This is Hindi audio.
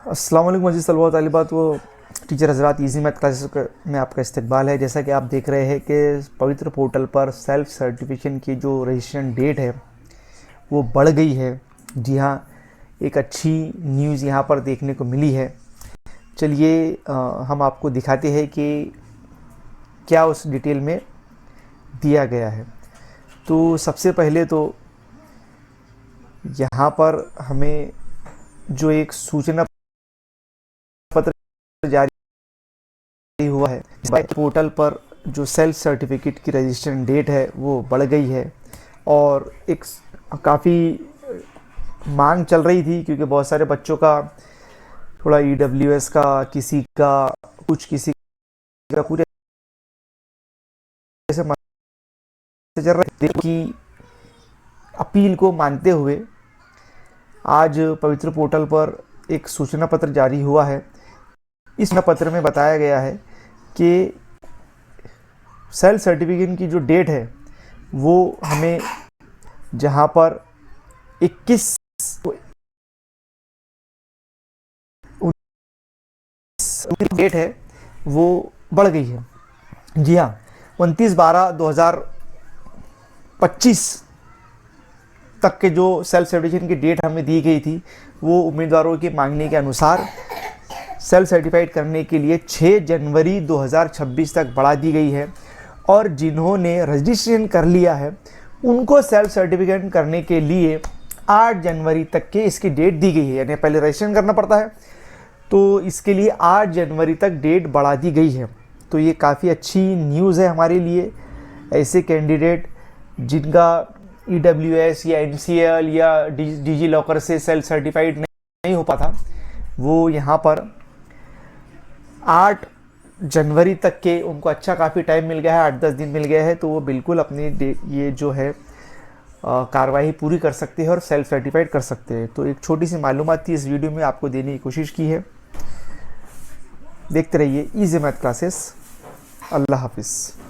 अस्सलाम वालेकुम अज़ीज़ तलबा व तालिबात व टीचर हज़रात, ईजी मैथ क्लासेस में आपका इस्तकबाल है। जैसा कि आप देख रहे हैं कि पवित्र पोर्टल पर सेल्फ़ सर्टिफिकेशन की जो रजिस्ट्रेशन डेट है वो बढ़ गई है। जी हाँ, एक अच्छी न्यूज़ यहाँ पर देखने को मिली है। चलिए हम आपको दिखाते हैं कि क्या उस डिटेल में दिया गया है। तो सबसे पहले तो यहाँ पर हमें जो एक सूचना पत्र जारी हुआ है, पोर्टल पर जो सेल्फ सर्टिफिकेट की रजिस्ट्रेशन डेट है वो बढ़ गई है और एक काफ़ी मांग चल रही थी, क्योंकि बहुत सारे बच्चों का थोड़ा EWS का, किसी का कुछ ऐसे चल रहे की अपील को मानते हुए आज पवित्र पोर्टल पर एक सूचना पत्र जारी हुआ है। इस पत्र में बताया गया है कि सेल्फ सर्टिफिकेशन की जो डेट है वो हमें जहां पर 21 डेट है वो बढ़ गई है। जी हाँ, 29/12/2025 तक के जो सेल्फ सर्टिफिकेशन की डेट हमें दी गई थी वो उम्मीदवारों के मांगने के अनुसार सेल्फ सर्टिफाइड करने के लिए 6 जनवरी 2026 तक बढ़ा दी गई है। और जिन्होंने रजिस्ट्रेशन कर लिया है उनको सेल्फ सर्टिफिकेट करने के लिए 8 जनवरी तक के इसकी डेट दी गई है, यानी पहले रजिस्ट्रेशन करना पड़ता है, तो इसके लिए 8 जनवरी तक डेट बढ़ा दी गई है। तो ये काफ़ी अच्छी न्यूज़ है हमारे लिए। ऐसे कैंडिडेट जिनका EWS या MCL या डिजी लॉकर से सेल्फ सर्टिफाइड नहीं हो पाता, वो यहाँ पर 8 जनवरी तक के उनको अच्छा काफ़ी टाइम मिल गया है, 8-10 दिन मिल गया है, तो वो बिल्कुल अपनी ये जो है कार्रवाई पूरी कर सकते हैं और सेल्फ सर्टिफाइड कर सकते हैं। तो एक छोटी सी मालूमात थी इस वीडियो में आपको देने की कोशिश की है। देखते रहिए ईजी मैथ क्लासेस। अल्लाह हाफिज़।